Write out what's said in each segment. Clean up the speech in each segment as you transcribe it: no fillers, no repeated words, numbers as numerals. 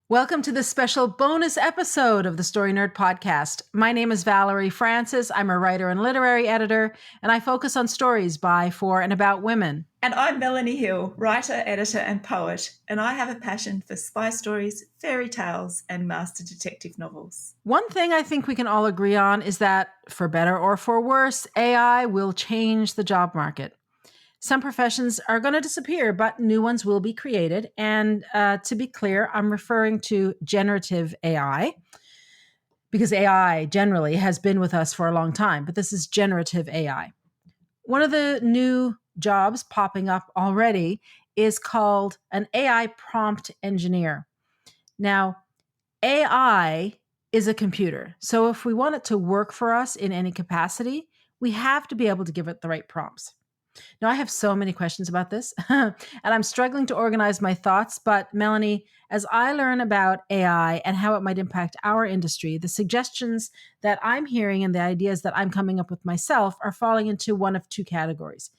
Welcome to this special bonus episode of the Story Nerd podcast. My name is Valerie Francis. I'm a writer and literary editor, and I focus on stories by, for, and about women. And I'm Melanie Hill, writer, editor, and poet, and I have a passion for spy stories, fairy tales, and master detective novels. One thing I think we can all agree on is that, for better or for worse, AI will change the job market. Some professions are going to disappear, but new ones will be created. And to be clear, I'm referring to generative AI, because AI generally has been with us for a long time, but this is generative AI. One of the new jobs popping up already is called an AI prompt engineer. Now, AI is a computer. So if we want it to work for us in any capacity, we have to be able to give it the right prompts. Now, I have so many questions about this, and I'm struggling to organize my thoughts. But, Melanie, as I learn about AI and how it might impact our industry, the suggestions that I'm hearing and the ideas that I'm coming up with myself are falling into one of two categories.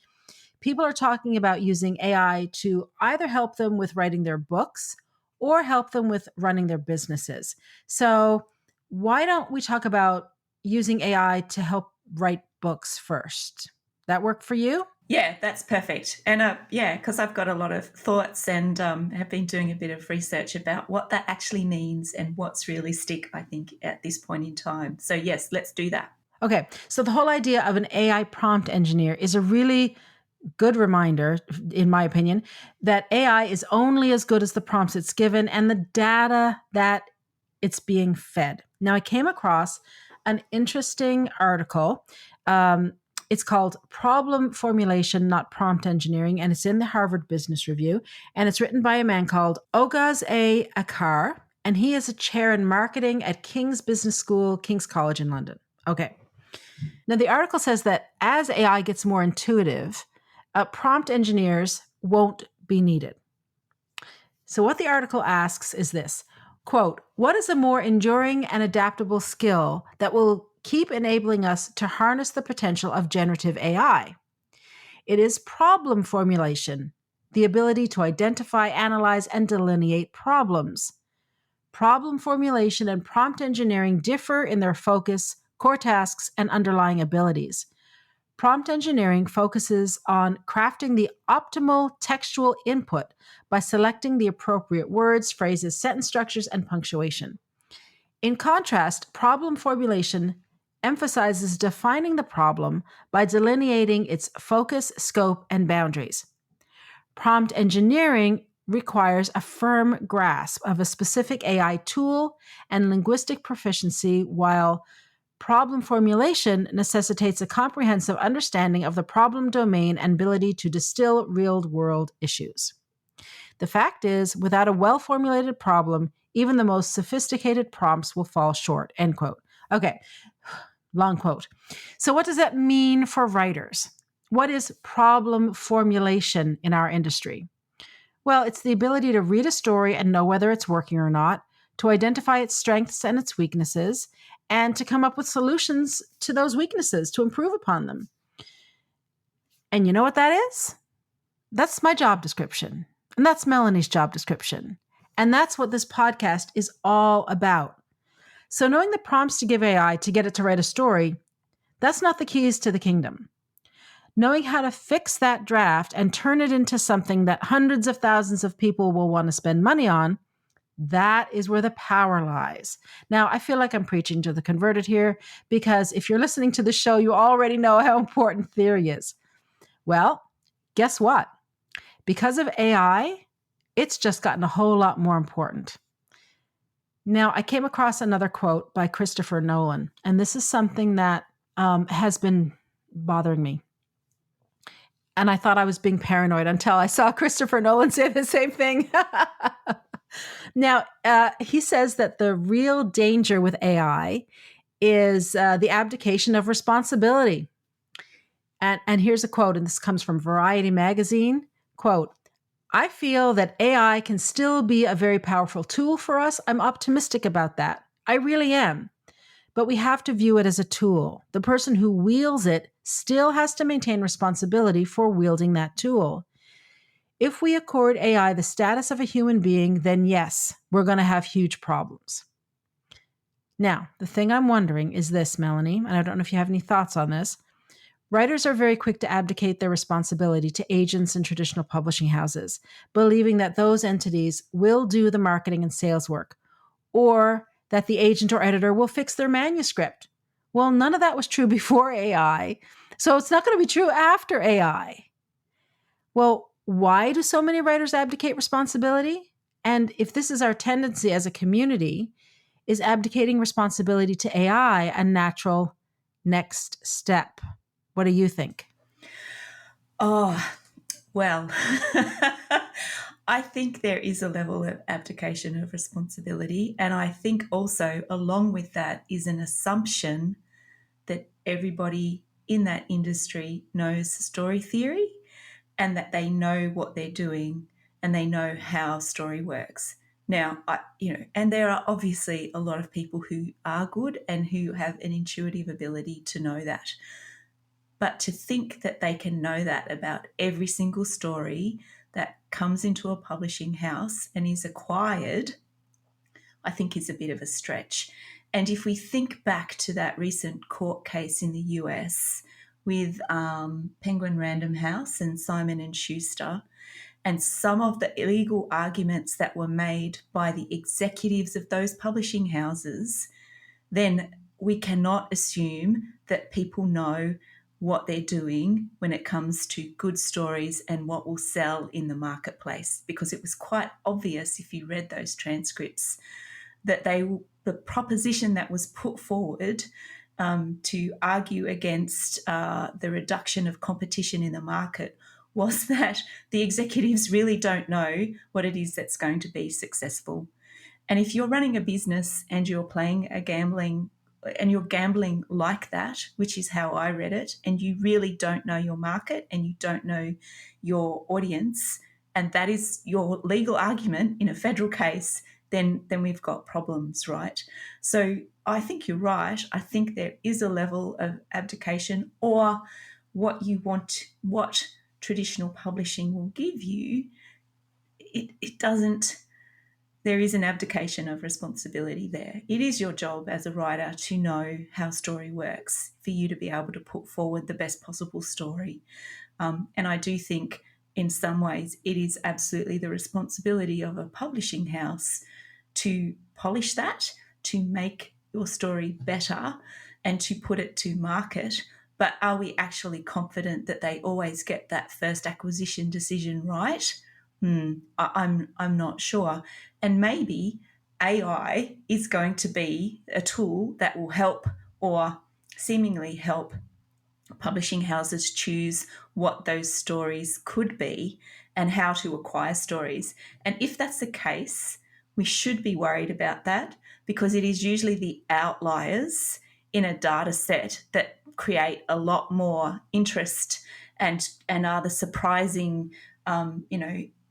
People are talking about using AI to either help them with writing their books or help them with running their businesses. So, why don't we talk about using AI to help write books first? That work for you? Yeah, that's perfect. And because I've got a lot of thoughts and have been doing a bit of research about what that actually means and what's realistic, I think, at this point in time. So, yes, let's do that. Okay, so the whole idea of an AI prompt engineer is a really good reminder, in my opinion, that AI is only as good as the prompts it's given and the data that it's being fed. Now, I came across an interesting article. It's called Problem Formulation, Not Prompt Engineering, and it's in the Harvard Business Review. And it's written by a man called Ogaz A. Akar, and he is a chair in marketing at King's Business School, King's College in London. Okay. Now, the article says that as AI gets more intuitive, prompt engineers won't be needed. So, what the article asks is this quote, what is a more enduring and adaptable skill that will keep enabling us to harness the potential of generative AI? It is problem formulation, the ability to identify, analyze, and delineate problems. Problem formulation and prompt engineering differ in their focus, core tasks, and underlying abilities. Prompt engineering focuses on crafting the optimal textual input by selecting the appropriate words, phrases, sentence structures, and punctuation. In contrast, problem formulation emphasizes defining the problem by delineating its focus, scope, and boundaries. Prompt engineering requires a firm grasp of a specific AI tool and linguistic proficiency, while problem formulation necessitates a comprehensive understanding of the problem domain and ability to distill real-world issues. The fact is, without a well-formulated problem, even the most sophisticated prompts will fall short, end quote. Okay, long quote. So what does that mean for writers? What is problem formulation in our industry? Well, it's the ability to read a story and know whether it's working or not, to identify its strengths and its weaknesses, and to come up with solutions to those weaknesses to improve upon them. And you know what that is? That's my job description. And that's Melanie's job description. And that's what this podcast is all about. So knowing the prompts to give AI to get it to write a story, that's not the keys to the kingdom. Knowing how to fix that draft and turn it into something that hundreds of thousands of people will want to spend money on, that is where the power lies. Now, I feel like I'm preaching to the converted here because if you're listening to the show, you already know how important theory is. Well, guess what? Because of AI, it's just gotten a whole lot more important. Now, I came across another quote by Christopher Nolan, and this is something that has been bothering me. And I thought I was being paranoid until I saw Christopher Nolan say the same thing. Now, he says that the real danger with AI is the abdication of responsibility. And here's a quote, and this comes from Variety magazine. Quote, I feel that AI can still be a very powerful tool for us. I'm optimistic about that. I really am. But we have to view it as a tool. The person who wields it still has to maintain responsibility for wielding that tool. If we accord AI the status of a human being, then yes, we're going to have huge problems. Now, the thing I'm wondering is this, Melanie, and I don't know if you have any thoughts on this. Writers are very quick to abdicate their responsibility to agents and traditional publishing houses, believing that those entities will do the marketing and sales work, or that the agent or editor will fix their manuscript. Well, none of that was true before AI, so it's not going to be true after AI. Well, why do so many writers abdicate responsibility? And if this is our tendency as a community, is abdicating responsibility to AI a natural next step? What do you think? Oh, well, I think there is a level of abdication of responsibility. And I think also, along with that, is an assumption that everybody in that industry knows story theory and that they know what they're doing and they know how story works. Now, and there are obviously a lot of people who are good and who have an intuitive ability to know that. But to think that they can know that about every single story that comes into a publishing house and is acquired, I think is a bit of a stretch. And if we think back to that recent court case in the US with Penguin Random House and Simon and Schuster, and some of the illegal arguments that were made by the executives of those publishing houses, then we cannot assume that people know what they're doing when it comes to good stories and what will sell in the marketplace, because it was quite obvious if you read those transcripts that the proposition that was put forward to argue against the reduction of competition in the market was that the executives really don't know what it is that's going to be successful. And if you're running a business and you're playing a gambling and you're gambling like that, which is how I read it, and you really don't know your market and you don't know your audience, and that is your legal argument in a federal case, then we've got problems, right? So I think you're right. I think there is a level of abdication, or what you want, what traditional publishing will give you, it doesn't. There is an abdication of responsibility there. It is your job as a writer to know how story works, for you to be able to put forward the best possible story. And I do think in some ways it is absolutely the responsibility of a publishing house to polish that, to make your story better and to put it to market. But are we actually confident that they always get that first acquisition decision right? I'm not sure. And maybe AI is going to be a tool that will help, or seemingly help, publishing houses choose what those stories could be and how to acquire stories. And if that's the case, we should be worried about that, because it is usually the outliers in a data set that create a lot more interest and are the surprising,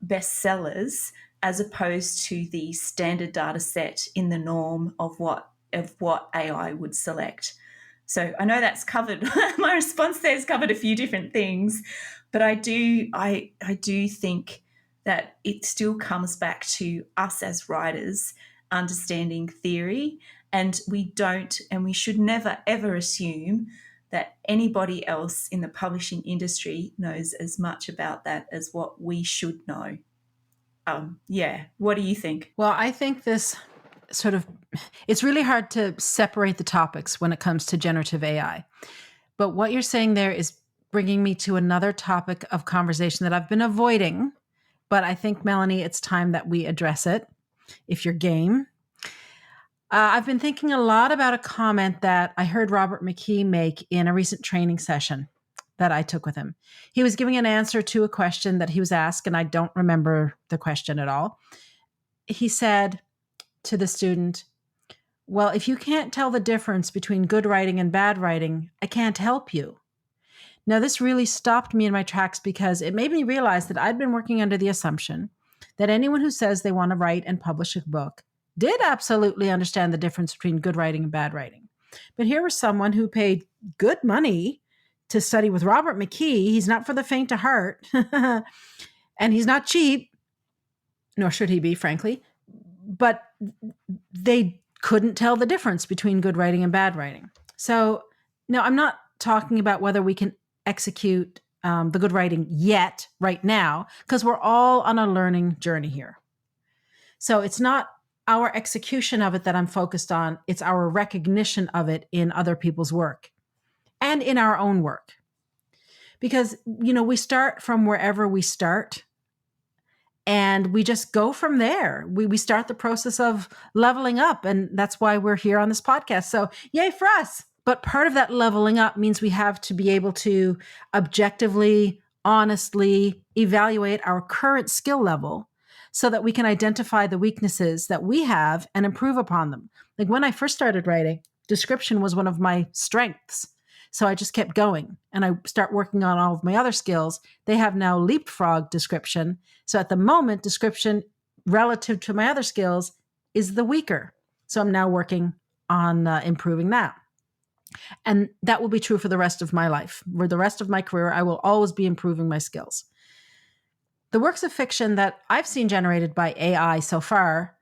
bestsellers, as opposed to the standard data set in the norm of what AI would select. So I know that's covered. My response there has covered a few different things, but I do think that it still comes back to us as writers understanding theory, and we should never ever assume that anybody else in the publishing industry knows as much about that as what we should know. What do you think? Well, I think this it's really hard to separate the topics when it comes to generative AI. But what you're saying there is bringing me to another topic of conversation that I've been avoiding. But I think, Melanie, it's time that we address it, if you're game. I've been thinking a lot about a comment that I heard Robert McKee make in a recent training session that I took with him. He was giving an answer to a question that he was asked, and I don't remember the question at all. He said to the student, "Well, if you can't tell the difference between good writing and bad writing, I can't help you." Now, this really stopped me in my tracks because it made me realize that I'd been working under the assumption that anyone who says they want to write and publish a book did absolutely understand the difference between good writing and bad writing. But here was someone who paid good money to study with Robert McKee. He's not for the faint of heart. And he's not cheap, nor should he be, frankly, but they couldn't tell the difference between good writing and bad writing. So, no, I'm not talking about whether we can execute the good writing yet, right now, because we're all on a learning journey here. So it's not our execution of it that I'm focused on, it's our recognition of it in other people's work and in our own work. Because, we start from wherever we start and we just go from there. We start the process of leveling up. And that's why we're here on this podcast. So, yay for us. But part of that leveling up means we have to be able to objectively, honestly evaluate our current skill level so that we can identify the weaknesses that we have and improve upon them. Like when I first started writing, description was one of my strengths. So I just kept going and I start working on all of my other skills. They have now leapfrogged description. So at the moment, description relative to my other skills is the weaker. So I'm now working on improving that. And that will be true for the rest of my life. For the rest of my career, I will always be improving my skills. The works of fiction that I've seen generated by AI so far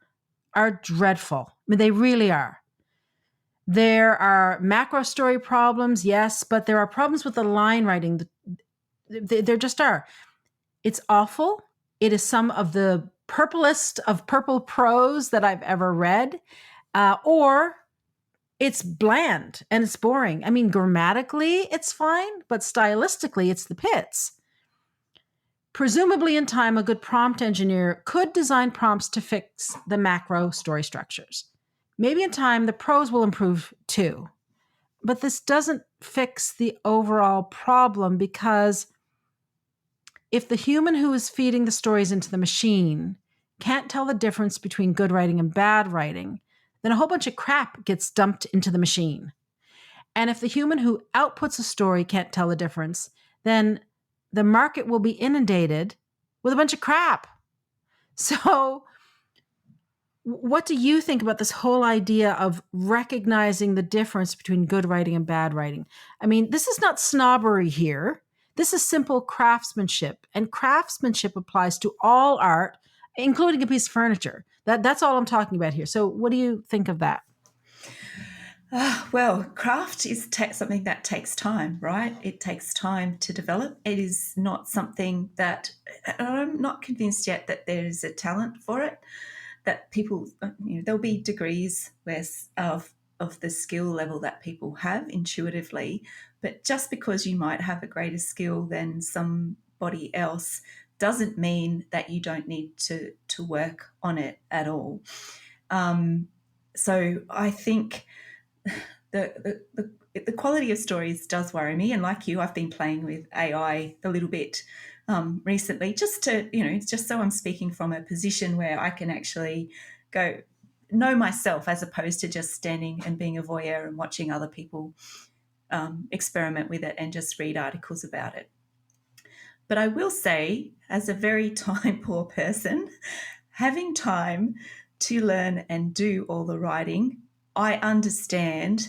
are dreadful. I mean, they really are. There are macro story problems, yes, but there are problems with the line writing. There just are. It's awful. It is some of the purplest of purple prose that I've ever read, or it's bland and it's boring. I mean, grammatically, it's fine, but stylistically, it's the pits. Presumably, in time, a good prompt engineer could design prompts to fix the macro story structures. Maybe in time, the prose will improve too. But this doesn't fix the overall problem because if the human who is feeding the stories into the machine can't tell the difference between good writing and bad writing, then a whole bunch of crap gets dumped into the machine. And if the human who outputs a story can't tell the difference, then the market will be inundated with a bunch of crap. So, what do you think about this whole idea of recognizing the difference between good writing and bad writing? I mean, this is not snobbery here. This is simple craftsmanship, and craftsmanship applies to all art, including a piece of furniture. That's all I'm talking about here. So, what do you think of that? Well, craft is something that takes time, right? It takes time to develop. It is not something that I'm not convinced yet that there is a talent for it. That people, there'll be degrees of the skill level that people have intuitively, but just because you might have a greater skill than somebody else doesn't mean that you don't need to work on it at all. So I think the quality of stories does worry me, and like you, I've been playing with AI a little bit recently, just so I'm speaking from a position where I can actually go know myself as opposed to just standing and being a voyeur and watching other people experiment with it and just read articles about it. But I will say, as a very time poor person, having time to learn and do all the writing, I understand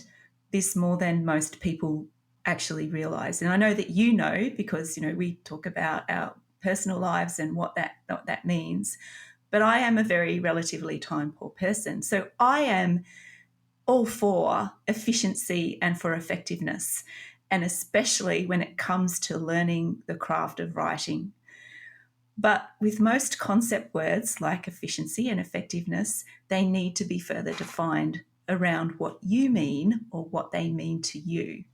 this more than most people actually realize. And I know that because we talk about our personal lives and what that means. But I am a very relatively time poor person. So I am all for efficiency and for effectiveness, and especially when it comes to learning the craft of writing. But with most concept words like efficiency and effectiveness, they need to be further defined around what you mean or what they mean to you.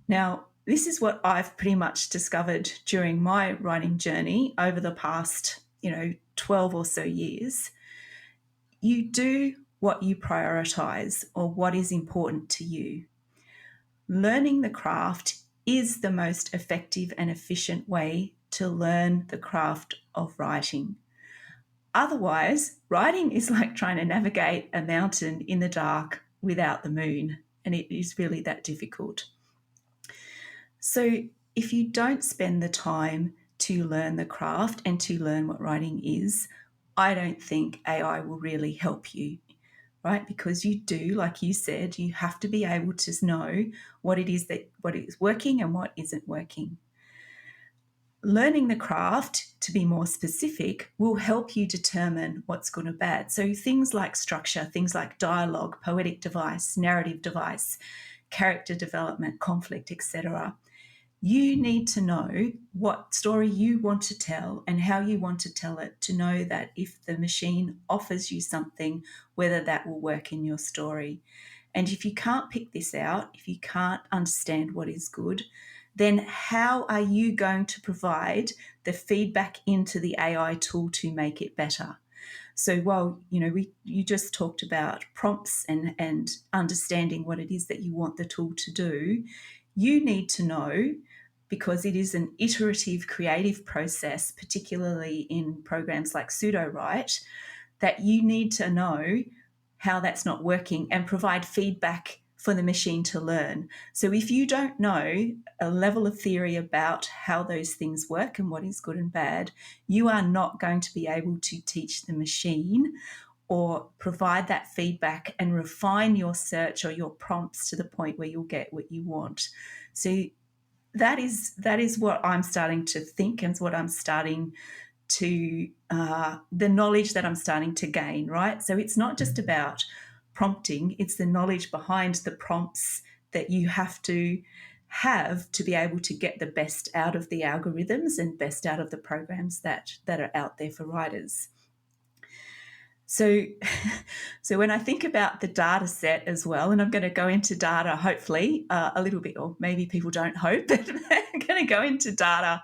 Now, this is what I've pretty much discovered during my writing journey over the past, 12 or so years. You do what you prioritize or what is important to you. Learning the craft is the most effective and efficient way to learn the craft of writing. Otherwise, writing is like trying to navigate a mountain in the dark without the moon, and it is really that difficult. So if you don't spend the time to learn the craft and to learn what writing is, I don't think AI will really help you, right? Because you do, like you said, you have to be able to know what is working and what isn't working. learning the craft, to be more specific, will help you determine what's good or bad. So things like structure, things like dialogue, poetic device, narrative device, character development, conflict, etc. You need to know what story you want to tell and how you want to tell it, to know that if the machine offers you something, whether that will work in your story. And if you can't pick this out, if you can't understand what is good, then how are you going to provide the feedback into the AI tool to make it better? So while you just talked about prompts and understanding what it is that you want the tool to do, you need to know, because it is an iterative creative process, particularly in programs like Pseudo-Write, that you need to know how that's not working and provide feedback for the machine to learn. So if you don't know a level of theory about how those things work and what is good and bad, you are not going to be able to teach the machine or provide that feedback and refine your search or your prompts to the point where you'll get what you want. So that is what I'm starting to think, and what I'm starting to the knowledge that I'm starting to gain, right? So it's not just about prompting, it's the knowledge behind the prompts that you have to be able to get the best out of the algorithms and best out of the programs that are out there for writers. So, so when I think about the data set as well, and I'm going to go into data hopefully a little bit, or maybe people don't hope, but I'm going to go into data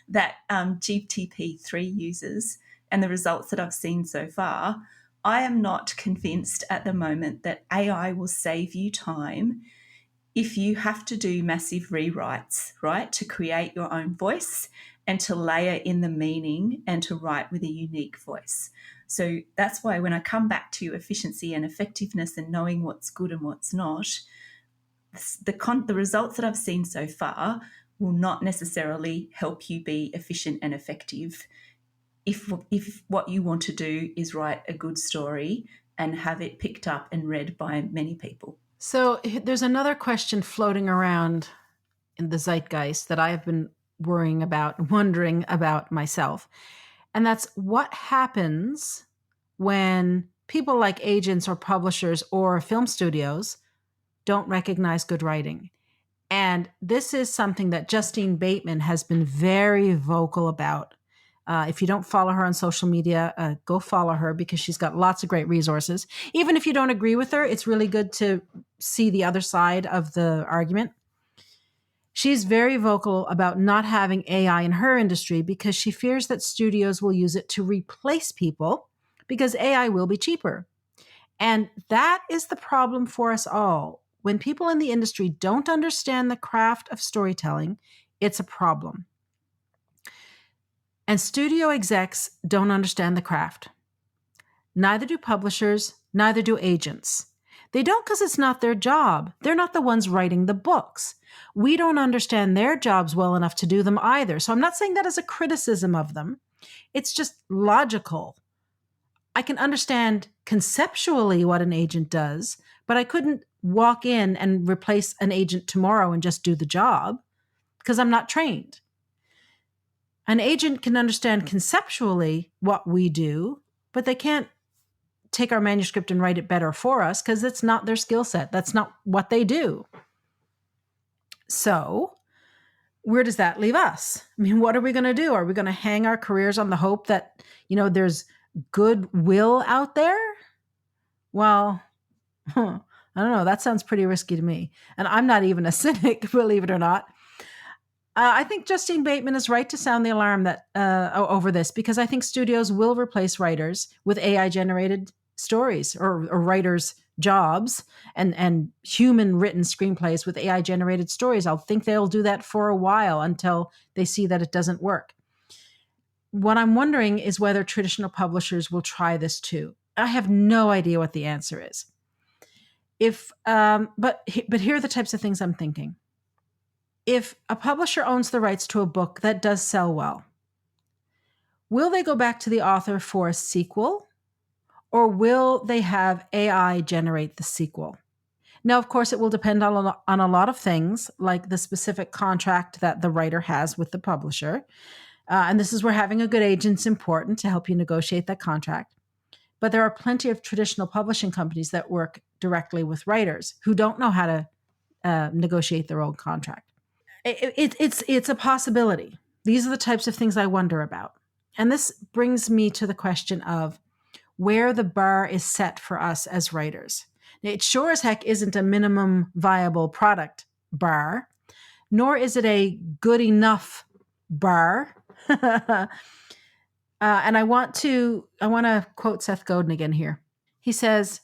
that GPT-3 uses and the results that I've seen so far. I am not convinced at the moment that AI will save you time if you have to do massive rewrites, right, to create your own voice and to layer in the meaning and to write with a unique voice. So that's why when I come back to efficiency and effectiveness and knowing what's good and what's not, the results that I've seen so far will not necessarily help you be efficient and effective if what you want to do is write a good story and have it picked up and read by many people. So there's another question floating around in the zeitgeist that I have been wondering about myself. And that's what happens when people like agents or publishers or film studios don't recognize good writing. And this is something that Justine Bateman has been very vocal about. If you don't follow her on social media, go follow her, because she's got lots of great resources. Even if you don't agree with her, it's really good to see the other side of the argument. She's very vocal about not having AI in her industry because she fears that studios will use it to replace people because AI will be cheaper. And that is the problem for us all. When people in the industry don't understand the craft of storytelling, it's a problem. And studio execs don't understand the craft. Neither do publishers, neither do agents. They don't because it's not their job. They're not the ones writing the books. We don't understand their jobs well enough to do them either. So I'm not saying that as a criticism of them. It's just logical. I can understand conceptually what an agent does, but I couldn't walk in and replace an agent tomorrow and just do the job because I'm not trained. An agent can understand conceptually what we do, but they can't take our manuscript and write it better for us because it's not their skill set. That's not what they do. So, where does that leave us? I mean, what are we going to do? Are we going to hang our careers on the hope that, there's goodwill out there? Well, I don't know. That sounds pretty risky to me. And I'm not even a cynic, believe it or not. I think Justine Bateman is right to sound the alarm that over this, because I think studios will replace writers with AI-generated stories or writers' jobs and human-written screenplays with AI-generated stories. I'll think they'll do that for a while until they see that it doesn't work. What I'm wondering is whether traditional publishers will try this too. I have no idea what the answer is. But here are the types of things I'm thinking. If a publisher owns the rights to a book that does sell well, will they go back to the author for a sequel, or will they have AI generate the sequel? Now, of course, it will depend on a lot of things, like the specific contract that the writer has with the publisher. And this is where having a good agent's important to help you negotiate that contract. But there are plenty of traditional publishing companies that work directly with writers who don't know how to negotiate their own contract. It's a possibility. These are the types of things I wonder about. And this brings me to the question of where the bar is set for us as writers. It sure as heck isn't a minimum viable product bar, nor is it a good enough bar. And I want to quote Seth Godin again here. He says,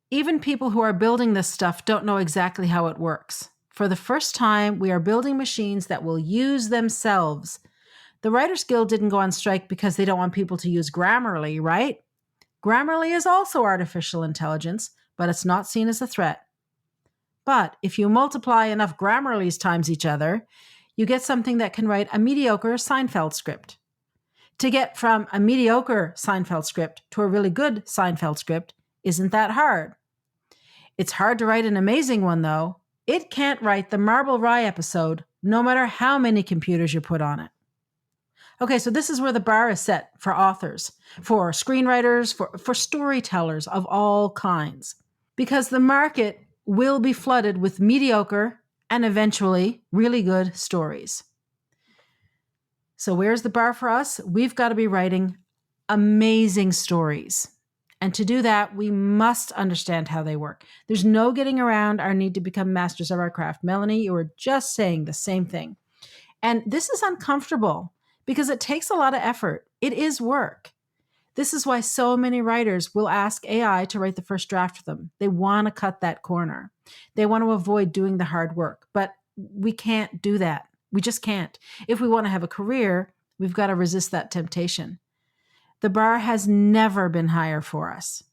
even people who are building this stuff don't know exactly how it works. For the first time, we are building machines that will use themselves. The Writers Guild didn't go on strike because they don't want people to use Grammarly, right? Grammarly is also artificial intelligence, but it's not seen as a threat. But if you multiply enough Grammarlys times each other, you get something that can write a mediocre Seinfeld script. To get from a mediocre Seinfeld script to a really good Seinfeld script isn't that hard. It's hard to write an amazing one, though. It can't write the Marble Rye episode, no matter how many computers you put on it. Okay, so this is where the bar is set for authors, for screenwriters, for storytellers of all kinds. Because the market will be flooded with mediocre and eventually really good stories. So where's the bar for us? We've got to be writing amazing stories. And to do that, we must understand how they work. There's no getting around our need to become masters of our craft. Melanie, you were just saying the same thing. And this is uncomfortable because it takes a lot of effort. It is work. This is why so many writers will ask AI to write the first draft for them. They want to cut that corner. They want to avoid doing the hard work, but we can't do that. We just can't. If we want to have a career, we've got to resist that temptation. The bar has never been higher for us.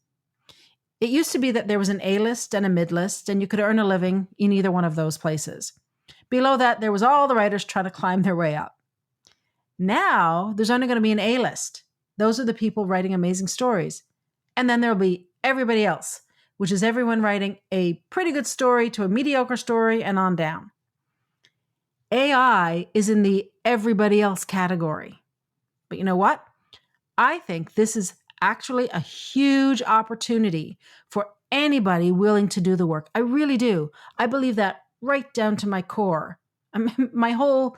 It used to be that there was an A-list and a mid-list, and you could earn a living in either one of those places. Below that, there was all the writers trying to climb their way up. Now, there's only going to be an A-list. Those are the people writing amazing stories. And then there'll be everybody else, which is everyone writing a pretty good story to a mediocre story and on down. AI is in the everybody else category. But you know what? I think this is actually a huge opportunity for anybody willing to do the work. I really do. I believe that right down to my core. My whole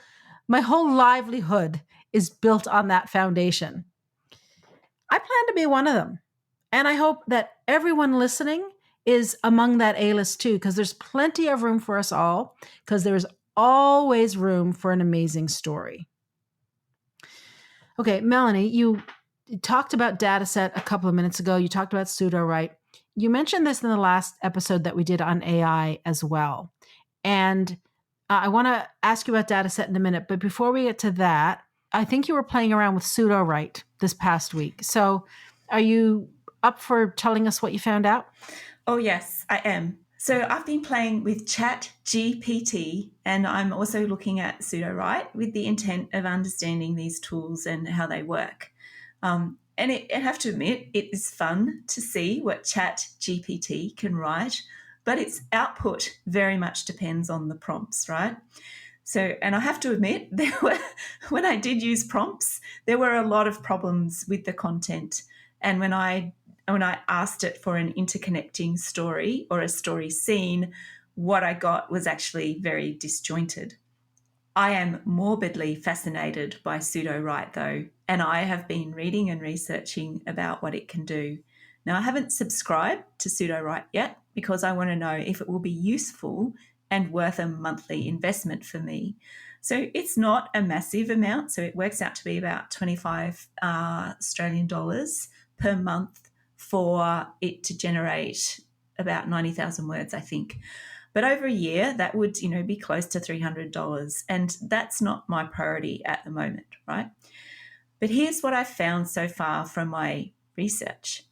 livelihood is built on that foundation. I plan to be one of them. And I hope that everyone listening is among that A-list too, because there's plenty of room for us all, because there's always room for an amazing story. Okay, Melanie, you talked about data set a couple of minutes ago. You talked about pseudo-write. You mentioned this in the last episode that we did on AI as well. And I want to ask you about data set in a minute. But before we get to that, I think you were playing around with pseudo-write this past week. So are you up for telling us what you found out? Oh, yes, I am. So I've been playing with Chat GPT, and I'm also looking at pseudo-write with the intent of understanding these tools and how they work. And I have to admit, it is fun to see what Chat GPT can write, but its output very much depends on the prompts, right? So, and I have to admit, when I did use prompts, there were a lot of problems with the content. And when I asked it for an interconnecting story or a story scene, what I got was actually very disjointed. I am morbidly fascinated by pseudo-write, though, and I have been reading and researching about what it can do. Now, I haven't subscribed to pseudo-write yet because I want to know if it will be useful and worth a monthly investment for me. So it's not a massive amount, so it works out to be about 25 Australian dollars per month for it to generate about 90,000 words, I think. But over a year, that would, be close to $300. And that's not my priority at the moment, right? But here's what I've found so far from my research.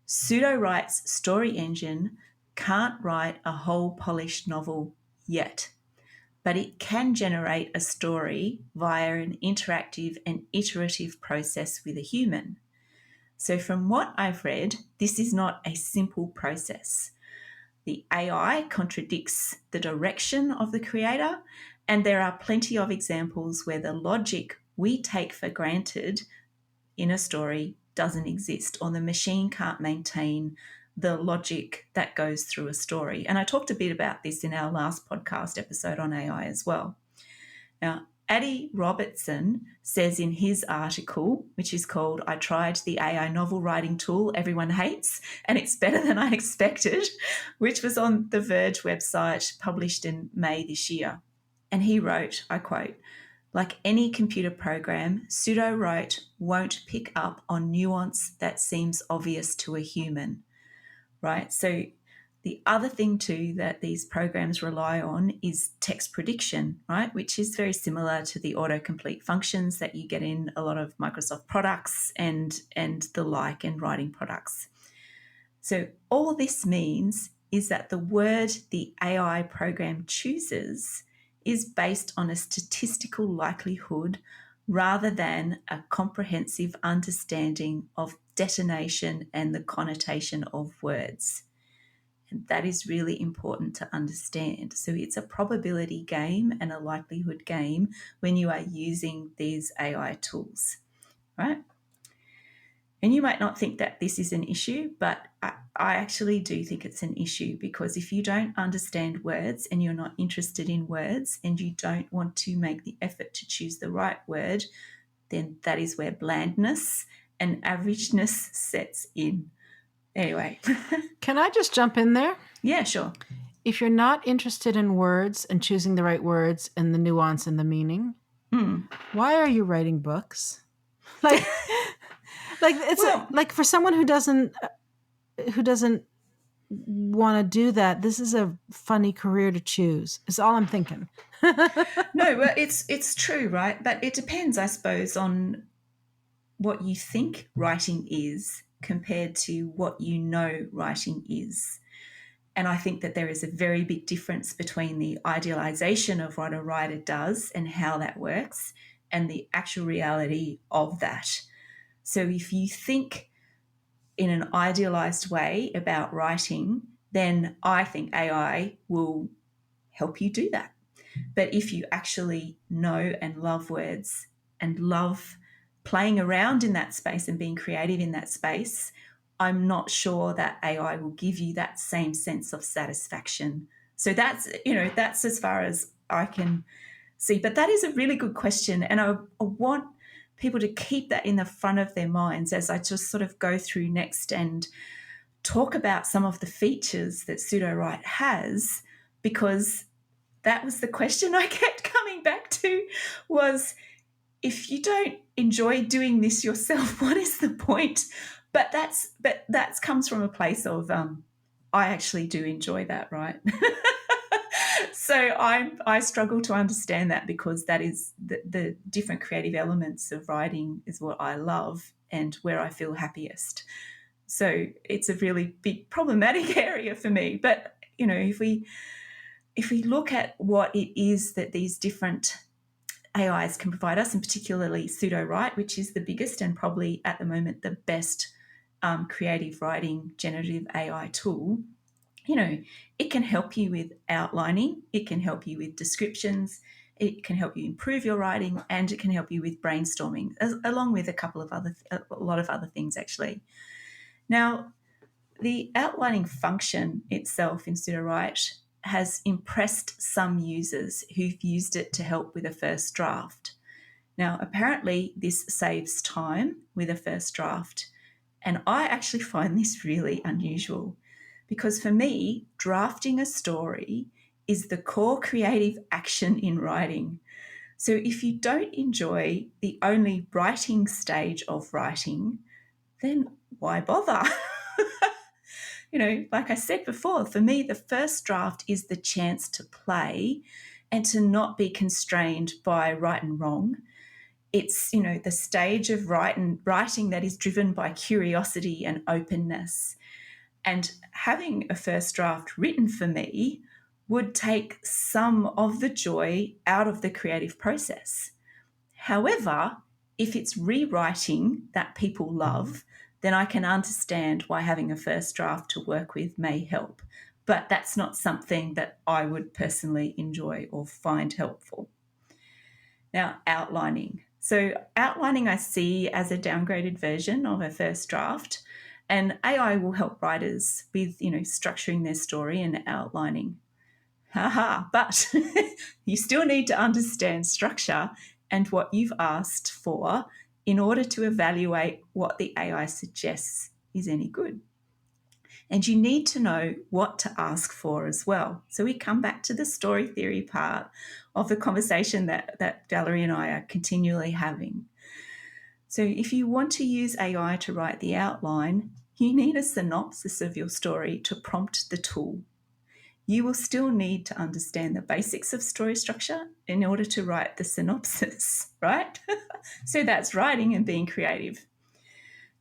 Pseudo-write's story engine can't write a whole polished novel yet, but it can generate a story via an interactive and iterative process with a human. So from what I've read, this is not a simple process. The AI contradicts the direction of the creator, and there are plenty of examples where the logic we take for granted in a story doesn't exist, or the machine can't maintain the logic that goes through a story. And I talked a bit about this in our last podcast episode on AI as well. Now, Addie Robertson says in his article, which is called "I Tried the AI Novel Writing Tool Everyone Hates, and It's Better Than I Expected," which was on the Verge website, published in May this year. And he wrote, I quote, "Like any computer program, pseudo-write won't pick up on nuance that seems obvious to a human," right? So the other thing too that these programs rely on is text prediction, right? Which is very similar to the autocomplete functions that you get in a lot of Microsoft products and the like, and writing products. So all this means is that the word the AI program chooses is based on a statistical likelihood rather than a comprehensive understanding of detonation and the connotation of words. And that is really important to understand. So it's a probability game and a likelihood game when you are using these AI tools, right? And you might not think that this is an issue, but I actually do think it's an issue, because if you don't understand words and you're not interested in words and you don't want to make the effort to choose the right word, then that is where blandness and averageness sets in. Anyway. Can I just jump in there? Yeah, sure. If you're not interested in words and choosing the right words and the nuance and the meaning, why are you writing books? Like it's like for someone who doesn't want to do that, this is a funny career to choose. Is all I'm thinking. No, well, it's true, right? But it depends, I suppose, on what you think writing is compared to what you know writing is. And I think that there is a very big difference between the idealization of what a writer does and how that works and the actual reality of that. So if you think in an idealized way about writing, then I think AI will help you do that. But if you actually know and love words and love playing around in that space and being creative in that space, I'm not sure that AI will give you that same sense of satisfaction. So that's as far as I can see. But that is a really good question. And I want people to keep that in the front of their minds as I just sort of go through next and talk about some of the features that pseudo-write has, because that was the question I kept coming back to, was if you don't enjoy doing this yourself, what is the point? But that comes from a place of I actually do enjoy that, right? So I struggle to understand that, because that is the different creative elements of writing is what I love and where I feel happiest. So it's a really big problematic area for me. But if we look at what it is that these different AIs can provide us, and particularly pseudo-write, which is the biggest and probably at the moment the best creative writing generative AI tool, it can help you with outlining, it can help you with descriptions, it can help you improve your writing, and it can help you with brainstorming, along with a lot of other things actually. Now, the outlining function itself in pseudo-write has impressed some users who've used it to help with a first draft. Now, apparently this saves time with a first draft, and I actually find this really unusual, because for me, drafting a story is the core creative action in writing. So if you don't enjoy the only writing stage of writing, then why bother? Like I said before, for me, the first draft is the chance to play and to not be constrained by right and wrong. It's, the stage of writing that is driven by curiosity and openness. And having a first draft written for me would take some of the joy out of the creative process. However, if it's rewriting that people love, then I can understand why having a first draft to work with may help. But that's not something that I would personally enjoy or find helpful. Now, outlining. So outlining I see as a downgraded version of a first draft, and AI will help writers with, structuring their story and outlining. Haha, but you still need to understand structure and what you've asked for in order to evaluate what the AI suggests is any good. And you need to know what to ask for as well. So we come back to the story theory part of the conversation that Valerie and I are continually having. So if you want to use AI to write the outline, you need a synopsis of your story to prompt the tool. You will still need to understand the basics of story structure in order to write the synopsis, right? So that's writing and being creative.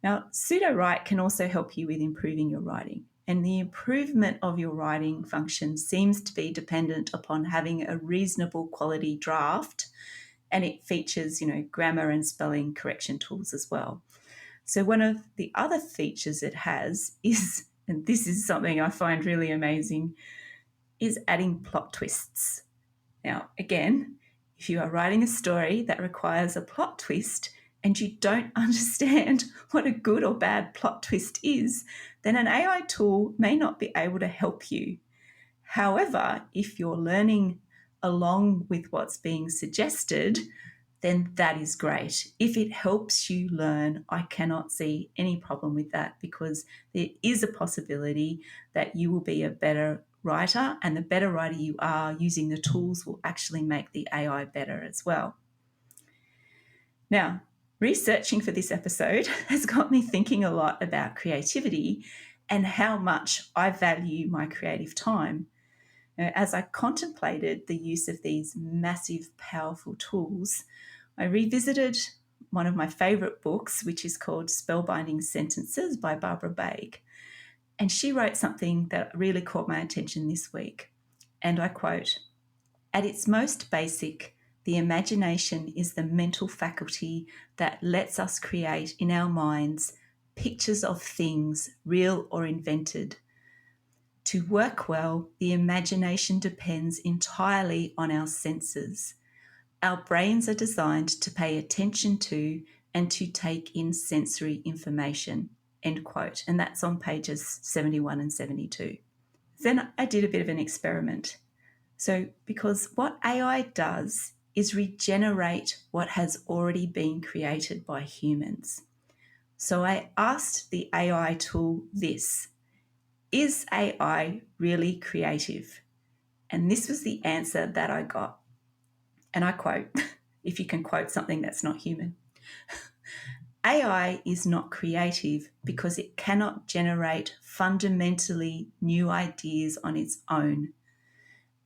Now, pseudo-write can also help you with improving your writing. And the improvement of your writing function seems to be dependent upon having a reasonable quality draft, and it features, grammar and spelling correction tools as well. So one of the other features it has is, and this is something I find really amazing, is adding plot twists. Now, again, if you are writing a story that requires a plot twist and you don't understand what a good or bad plot twist is, then an AI tool may not be able to help you. However, if you're learning along with what's being suggested, then that is great. If it helps you learn, I cannot see any problem with that, because there is a possibility that you will be a better writer, and the better writer you are, using the tools will actually make the AI better as well. Now, researching for this episode has got me thinking a lot about creativity and how much I value my creative time. As I contemplated the use of these massive, powerful tools, I revisited one of my favourite books, which is called Spellbinding Sentences by Barbara Baig. And she wrote something that really caught my attention this week. And I quote, "At its most basic, the imagination is the mental faculty that lets us create in our minds pictures of things, real or invented. To work well, the imagination depends entirely on our senses. Our brains are designed to pay attention to and to take in sensory information." End quote. And that's on pages 71 and 72. Then I did a bit of an experiment. So, because what AI does is regenerate what has already been created by humans. So I asked the AI tool this: is AI really creative? And this was the answer that I got. And I quote, if you can quote something that's not human: AI is not creative because it cannot generate fundamentally new ideas on its own.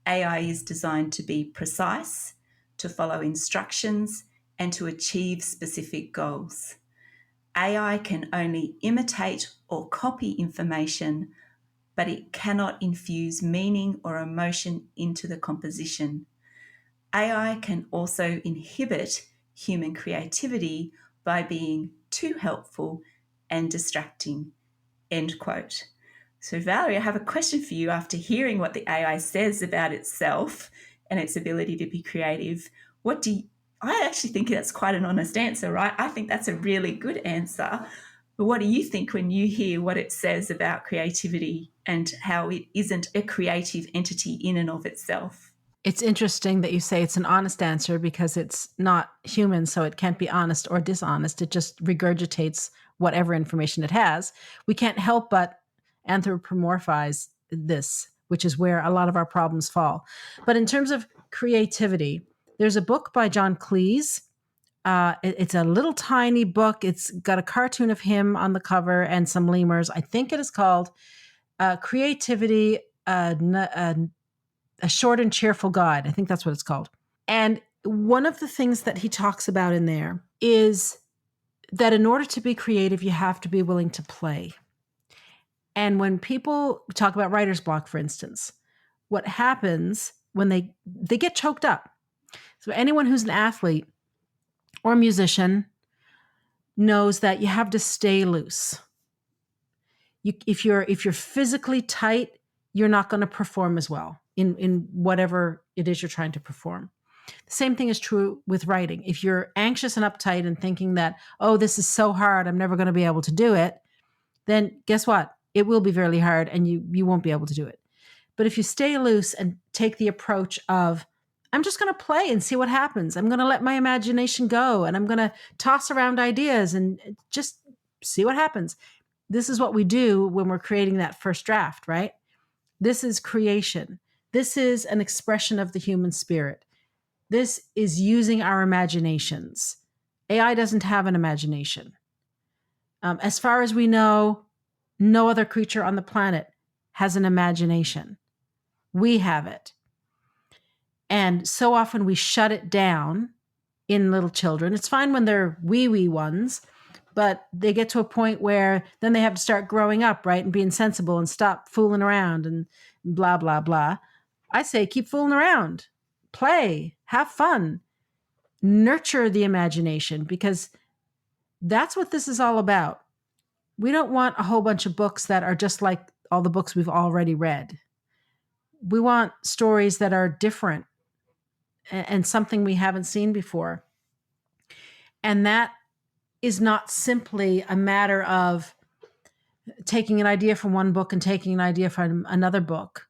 AI is designed to be precise, to follow instructions, and to achieve specific goals. AI can only imitate or copy information, but it cannot infuse meaning or emotion into the composition. AI can also inhibit human creativity by being too helpful and distracting. End quote. So, Valerie, I have a question for you after hearing what the AI says about itself and its ability to be creative. I actually think that's quite an honest answer, right? I think that's a really good answer. But what do you think when you hear what it says about creativity and how it isn't a creative entity in and of itself? It's interesting that you say it's an honest answer, because it's not human, so it can't be honest or dishonest. It just regurgitates whatever information it has. We can't help but anthropomorphize this, which is where a lot of our problems fall. But in terms of creativity, there's a book by John Cleese. It's a little tiny book. It's got a cartoon of him on the cover and some lemurs. I think it is called Creativity, a Short and Cheerful Guide. I think that's what it's called. And one of the things that he talks about in there is that in order to be creative, you have to be willing to play. And when people talk about writer's block, for instance, what happens when they get choked up. So anyone who's an athlete or a musician knows that you have to stay loose. If you're physically tight, you're not going to perform as well in whatever it is you're trying to perform. The same thing is true with writing. If you're anxious and uptight and thinking that, oh, this is so hard, I'm never going to be able to do it, then guess what? It will be very hard and you won't be able to do it. But if you stay loose and take the approach of, I'm just going to play and see what happens. I'm going to let my imagination go and I'm going to toss around ideas and just see what happens. This is what we do when we're creating that first draft, right? This is creation. This is an expression of the human spirit. This is using our imaginations. AI doesn't have an imagination. As far as we know, no other creature on the planet has an imagination. We have it. And so often we shut it down in little children. It's fine when they're wee ones, but they get to a point where then they have to start growing up, right? And being sensible and stop fooling around and blah, blah, blah. I say keep fooling around, play, have fun, nurture the imagination, because that's what this is all about. We don't want a whole bunch of books that are just like all the books we've already read. We want stories that are different and something we haven't seen before. And that is not simply a matter of taking an idea from one book and taking an idea from another book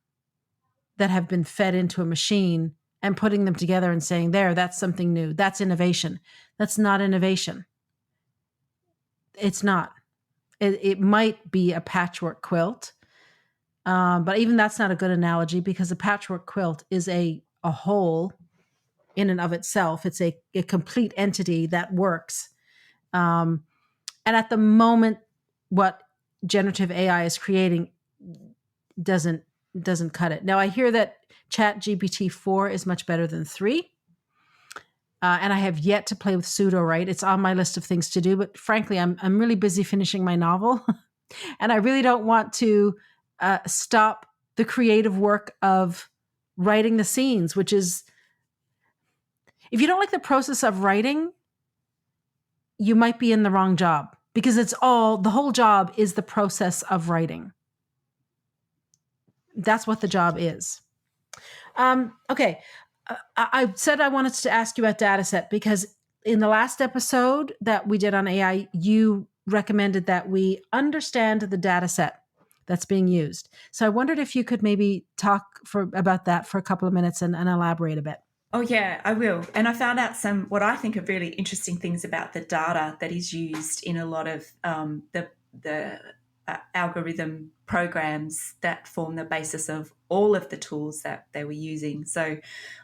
that have been fed into a machine and putting them together and saying, there, that's something new. That's innovation. That's not innovation. It's not. It might be a patchwork quilt, but even that's not a good analogy because a patchwork quilt is a whole in and of itself. It's a complete entity that works. And at the moment, what generative AI is creating doesn't cut it. Now, I hear that Chat GPT 4 is much better than 3. And I have yet to play with Pseudo-Write. It's on my list of things to do, but frankly, I'm really busy finishing my novel, and I really don't want to stop the creative work of writing the scenes, which is, if you don't like the process of writing, you might be in the wrong job, because the whole job is the process of writing. That's what the job is. Okay. I said I wanted to ask you about data set because in the last episode that we did on AI, you recommended that we understand the data set that's being used. So I wondered if you could maybe talk about that for a couple of minutes and elaborate a bit. Oh, yeah, I will. And I found out some what I think are really interesting things about the data that is used in a lot of the algorithm programs that form the basis of all of the tools that they were using. So,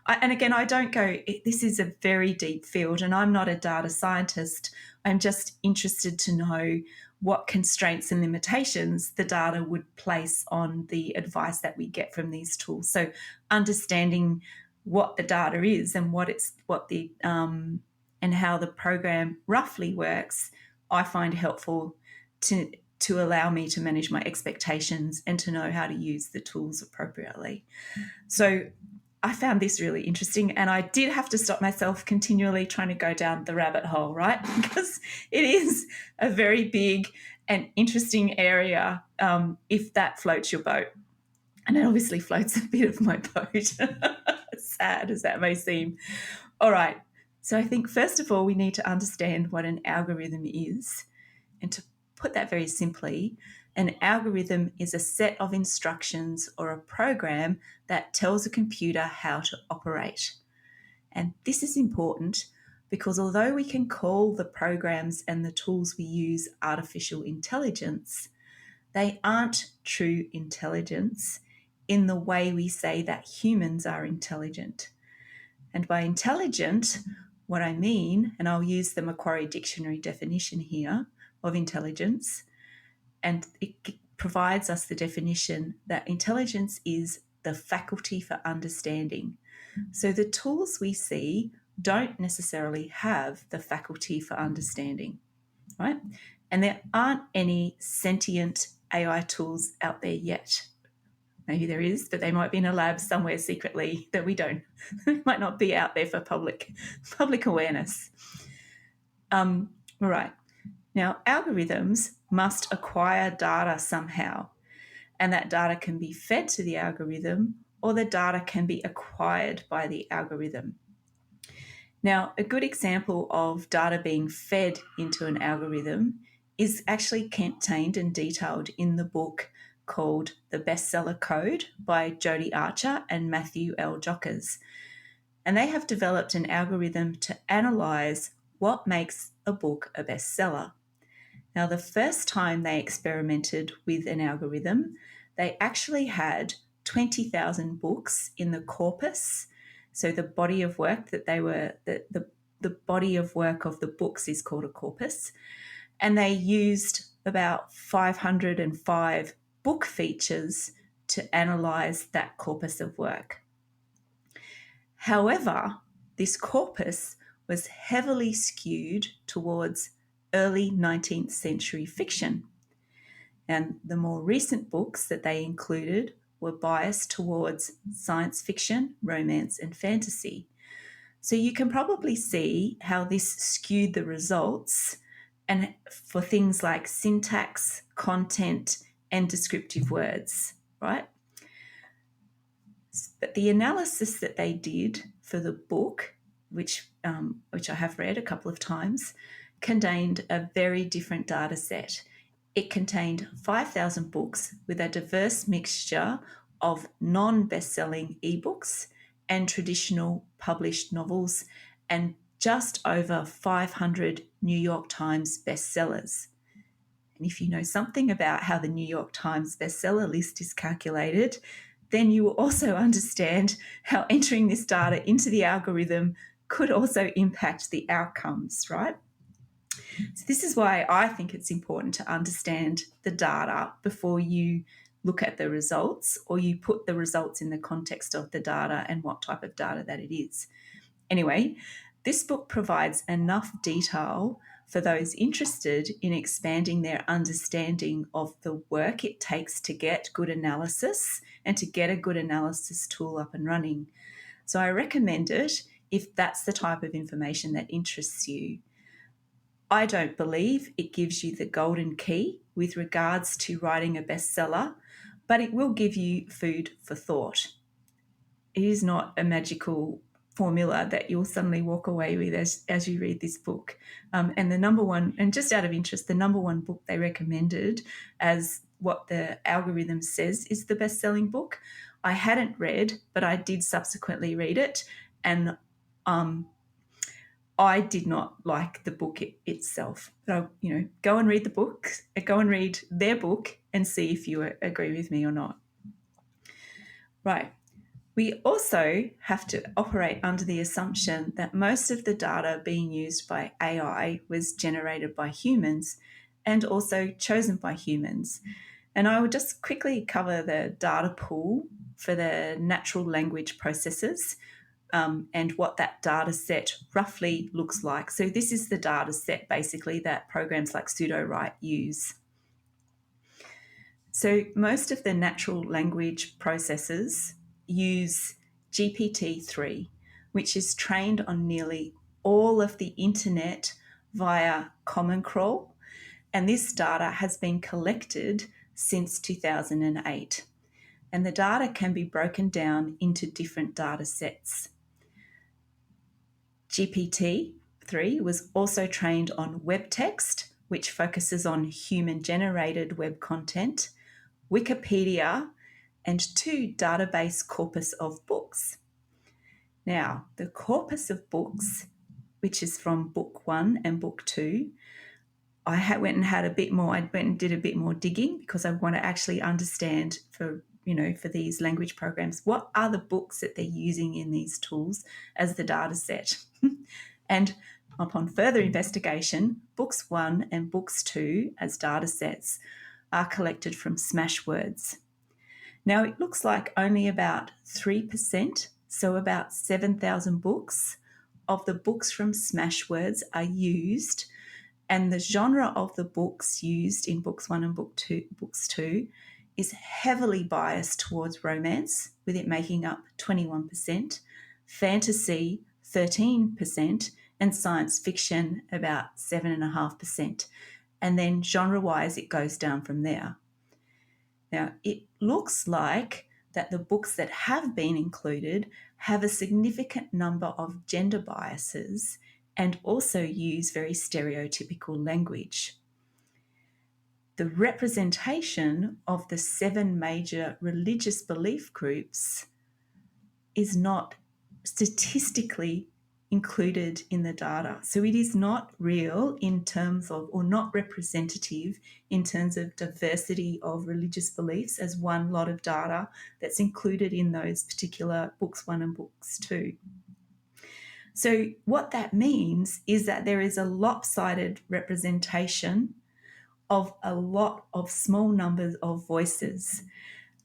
and again, I don't go, this is a very deep field, and I'm not a data scientist. I'm just interested to know what constraints and limitations the data would place on the advice that we get from these tools. So, understanding what the data is and and how the program roughly works, I find helpful to allow me to manage my expectations and to know how to use the tools appropriately. So I found this really interesting, and I did have to stop myself continually trying to go down the rabbit hole, right? Because it is a very big and interesting area, if that floats your boat. And it obviously floats a bit of my boat, sad as that may seem. All right. So I think, first of all, we need to understand what an algorithm is. And to put that very simply, an algorithm is a set of instructions or a program that tells a computer how to operate. And this is important because although we can call the programs and the tools we use artificial intelligence, they aren't true intelligence in the way we say that humans are intelligent. And by intelligent, what I mean, and I'll use the Macquarie Dictionary definition here of intelligence, and it provides us the definition that intelligence is the faculty for understanding. So the tools we see don't necessarily have the faculty for understanding, right? And there aren't any sentient AI tools out there yet. Maybe there is, but they might be in a lab somewhere secretly that we don't. It might not be out there for public awareness. All right. Now, algorithms must acquire data somehow, and that data can be fed to the algorithm or the data can be acquired by the algorithm. Now, a good example of data being fed into an algorithm is actually contained and detailed in the book called The Bestseller Code by Jody Archer and Matthew L. Jockers. And they have developed an algorithm to analyze what makes a book a bestseller. Now, the first time they experimented with an algorithm, they actually had 20,000 books in the corpus. So the body of work that they were, the body of work of the books is called a corpus. And they used about 505 book features to analyze that corpus of work. However, this corpus was heavily skewed towards early 19th century fiction. And the more recent books that they included were biased towards science fiction, romance, and fantasy. So you can probably see how this skewed the results and for things like syntax, content, and descriptive words, right? But the analysis that they did for the book, which I have read a couple of times, contained a very different data set. It contained 5,000 books with a diverse mixture of non-best-selling ebooks and traditional published novels, and just over 500 New York Times bestsellers. And if you know something about how the New York Times bestseller list is calculated, then you will also understand how entering this data into the algorithm could also impact the outcomes, right? So this is why I think it's important to understand the data before you look at the results, or you put the results in the context of the data and what type of data that it is. Anyway, this book provides enough detail for those interested in expanding their understanding of the work it takes to get good analysis and to get a good analysis tool up and running. So I recommend it if that's the type of information that interests you. I don't believe it gives you the golden key with regards to writing a bestseller, but it will give you food for thought. It is not a magical formula that you'll suddenly walk away with as you read this book. And the number one, and just out of interest, the number one book they recommended as what the algorithm says is the best-selling book, I hadn't read, but I did subsequently read it. And I did not like the book itself. So, go and read the book, go and read their book and see if you agree with me or not. Right. We also have to operate under the assumption that most of the data being used by AI was generated by humans and also chosen by humans. And I will just quickly cover the data pool for the natural language processes and what that data set roughly looks like. So this is the data set basically that programs like pseudo-write use. So most of the natural language processes use GPT-3, which is trained on nearly all of the internet via Common Crawl, and this data has been collected since 2008. And the data can be broken down into different data sets. GPT-3 was also trained on web text, which focuses on human-generated web content, Wikipedia, and 2 database corpus of books. Now, the corpus of books, which is from book 1 and book 2, I went and did a bit more digging because I want to actually understand for these language programs, what are the books that they're using in these tools as the data set. And upon further investigation, books 1 and books 2 as data sets are collected from Smashwords. Now, it looks like only about 3%, so about 7,000 books, of the books from Smashwords are used, and the genre of the books used in books 1 and books 2 is heavily biased towards romance, with it making up 21%, fantasy 13%, and science fiction about 7.5%. And then genre-wise, it goes down from there. Now, it looks like that the books that have been included have a significant number of gender biases and also use very stereotypical language. The representation of the 7 major religious belief groups is not statistically included in the data. So it is not real in terms of, or not representative in terms of diversity of religious beliefs as one lot of data that's included in those particular books 1 and books 2. So what that means is that there is a lopsided representation of a lot of small numbers of voices.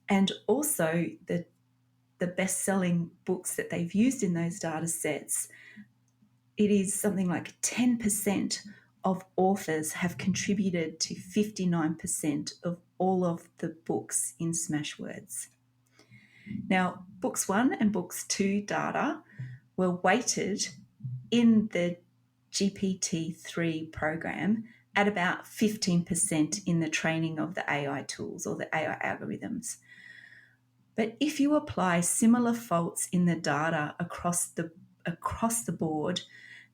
And also the best-selling books that they've used in those data sets, it is something like 10% of authors have contributed to 59% of all of the books in Smashwords. Now, books 1 and books 2 data were weighted in the GPT-3 program at about 15% in the training of the AI tools or the AI algorithms. But if you apply similar faults in the data across the board,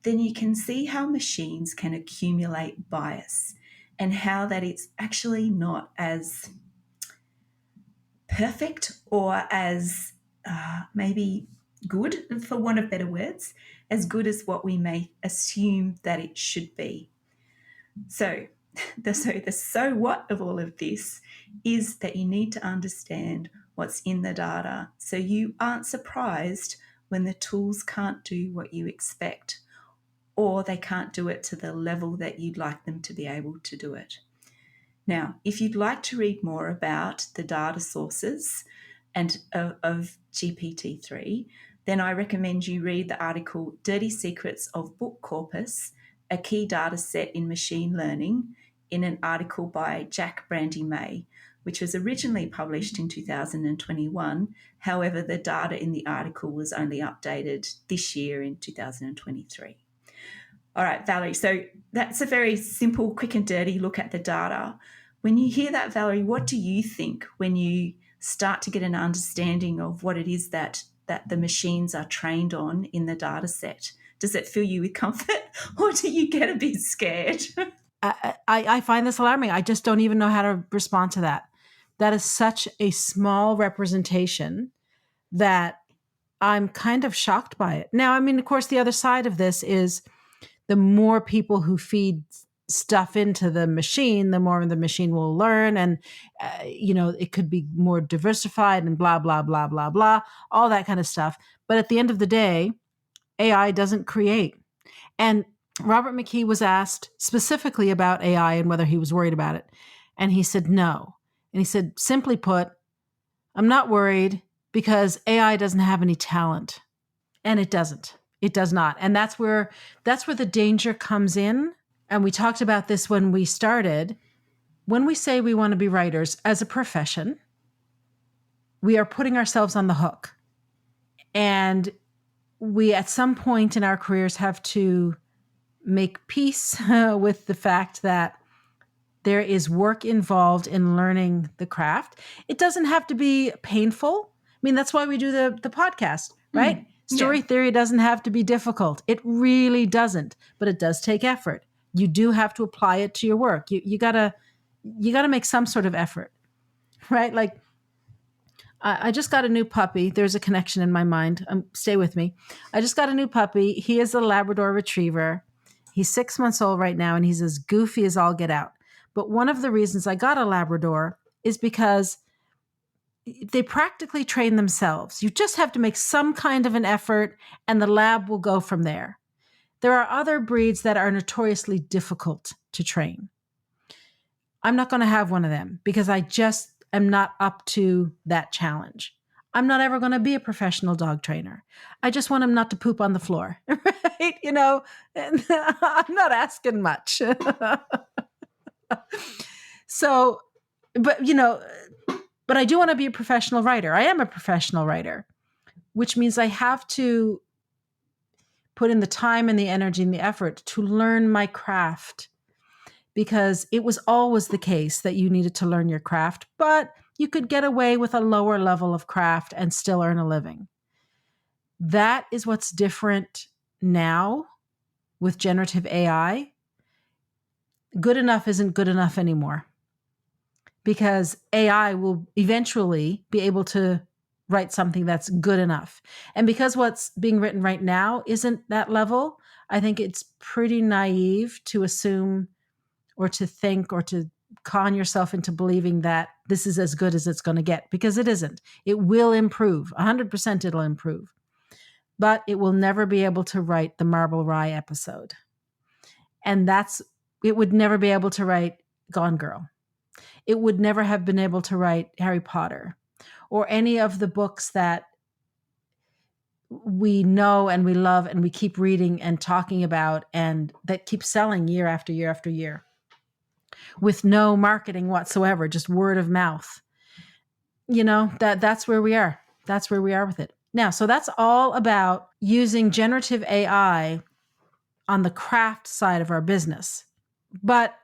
then you can see how machines can accumulate bias and how that it's actually not as perfect or as maybe good, for want of better words, as good as what we may assume that it should be. So the so what of all of this is that you need to understand what's in the data so you aren't surprised when the tools can't do what you expect, or they can't do it to the level that you'd like them to be able to do it. Now, if you'd like to read more about the data sources and of GPT-3, then I recommend you read the article Dirty Secrets of Book Corpus, a Key Data Set in Machine Learning, in an article by Jack Brandy May, which was originally published in 2021. However, the data in the article was only updated this year in 2023. All right, Valerie, so that's a very simple, quick and dirty look at the data. When you hear that, Valerie, what do you think when you start to get an understanding of what it is that the machines are trained on in the data set? Does it fill you with comfort or do you get a bit scared? I find this alarming. I just don't even know how to respond to that. That is such a small representation that I'm kind of shocked by it. Now, I mean, of course, the other side of this is the more people who feed stuff into the machine, the more the machine will learn. And, it could be more diversified and blah, blah, blah, blah, blah, all that kind of stuff. But at the end of the day, AI doesn't create. And Robert McKee was asked specifically about AI and whether he was worried about it. And he said no. And he said, simply put, I'm not worried because AI doesn't have any talent. And it doesn't. It does not. And that's where the danger comes in. And we talked about this when we started. When we say we want to be writers as a profession, we are putting ourselves on the hook. And we, at some point in our careers, have to make peace with the fact that there is work involved in learning the craft. It doesn't have to be painful. I mean, that's why we do the podcast, right? Story theory doesn't have to be difficult. It really doesn't, but it does take effort. You do have to apply it to your work. You gotta make some sort of effort, right? Like, I just got a new puppy. There's a connection in my mind. Stay with me. I just got a new puppy. He is a Labrador Retriever. He's 6 months old right now, and he's as goofy as all get out. But one of the reasons I got a Labrador is because they practically train themselves. You just have to make some kind of an effort, and the lab will go from there. There are other breeds that are notoriously difficult to train. I'm not going to have one of them because I just am not up to that challenge. I'm not ever going to be a professional dog trainer. I just want him not to poop on the floor, right? And I'm not asking much. So, but I do want to be a professional writer. I am a professional writer, which means I have to put in the time and the energy and the effort to learn my craft, because it was always the case that you needed to learn your craft. But you could get away with a lower level of craft and still earn a living. That is what's different now with generative AI. Good enough isn't good enough anymore because AI will eventually be able to write something that's good enough. And because what's being written right now isn't that level, I think it's pretty naive to assume or to think or to con yourself into believing that this is as good as it's going to get, because it isn't. It will improve. 100% it'll improve. But it will never be able to write the Marble Rye episode. And it would never be able to write Gone Girl. It would never have been able to write Harry Potter or any of the books that we know and we love and we keep reading and talking about and that keep selling year after year after year with no marketing whatsoever, just word of mouth. That's where we are. That's where we are with it. Now, so that's all about using generative AI on the craft side of our business. But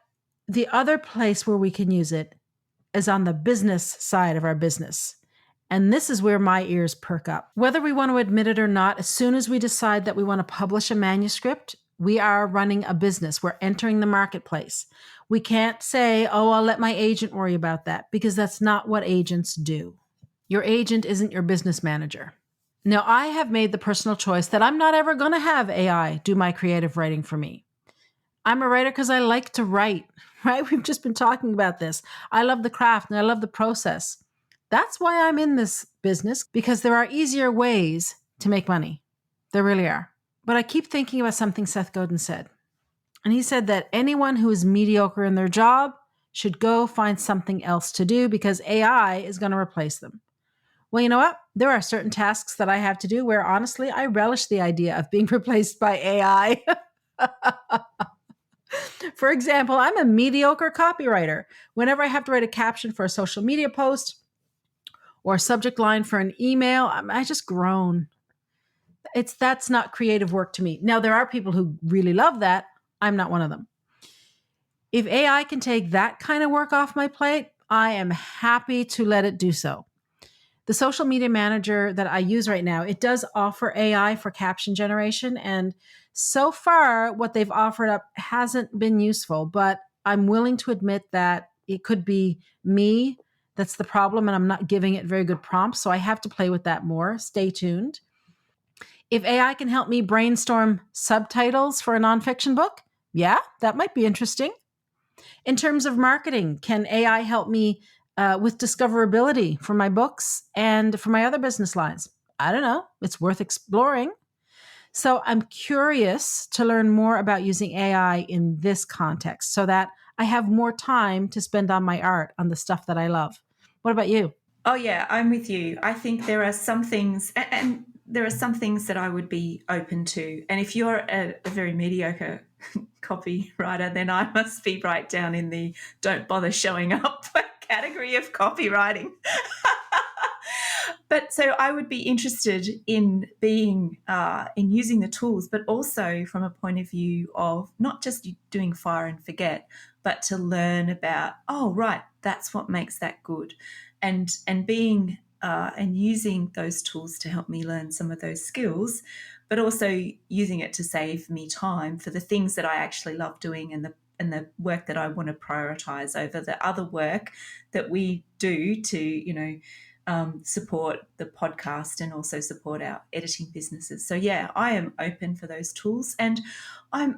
the other place where we can use it is on the business side of our business. And this is where my ears perk up. Whether we want to admit it or not, as soon as we decide that we want to publish a manuscript, we are running a business. We're entering the marketplace. We can't say, oh, I'll let my agent worry about that, because that's not what agents do. Your agent isn't your business manager. Now, I have made the personal choice that I'm not ever going to have AI do my creative writing for me. I'm a writer because I like to write, right? We've just been talking about this. I love the craft and I love the process. That's why I'm in this business, because there are easier ways to make money. There really are. But I keep thinking about something Seth Godin said. And he said that anyone who is mediocre in their job should go find something else to do because AI is going to replace them. Well, you know what? There are certain tasks that I have to do where honestly, I relish the idea of being replaced by AI. For example, I'm a mediocre copywriter. Whenever I have to write a caption for a social media post or a subject line for an email, I just groan. That's not creative work to me. Now, there are people who really love that. I'm not one of them. If AI can take that kind of work off my plate, I am happy to let it do so. The social media manager that I use right now, it does offer AI for caption generation. And so far, what they've offered up hasn't been useful, but I'm willing to admit that it could be me that's the problem and I'm not giving it very good prompts. So I have to play with that more. Stay tuned. If AI can help me brainstorm subtitles for a nonfiction book, yeah, that might be interesting. In terms of marketing, can AI help me with discoverability for my books and for my other business lines? I don't know. It's worth exploring. So I'm curious to learn more about using AI in this context so that I have more time to spend on my art, on the stuff that I love. What about you? Oh, yeah, I'm with you. I think there are some things, and there are some things that I would be open to. And if you're a very mediocre copywriter, then I must be right down in the don't bother showing up category of copywriting. But so I would be interested in being in using the tools, but also from a point of view of not just doing fire and forget, but to learn about, oh, right, that's what makes that good, and being and using those tools to help me learn some of those skills, but also using it to save me time for the things that I actually love doing and the work that I want to prioritize over the other work that we do to support the podcast and also support our editing businesses. So yeah, I am open for those tools, and I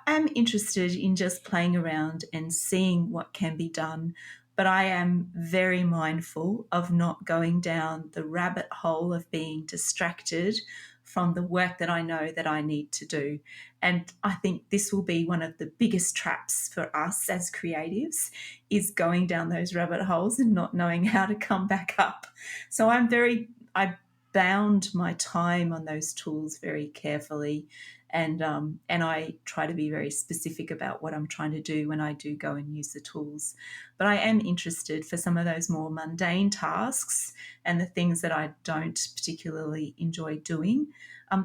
am interested in just playing around and seeing what can be done. But I am very mindful of not going down the rabbit hole of being distracted from the work that I know that I need to do. And I think this will be one of the biggest traps for us as creatives, is going down those rabbit holes and not knowing how to come back up. So I bound my time on those tools very carefully, and I try to be very specific about what I'm trying to do when I do go and use the tools. But I am interested for some of those more mundane tasks and the things that I don't particularly enjoy doing,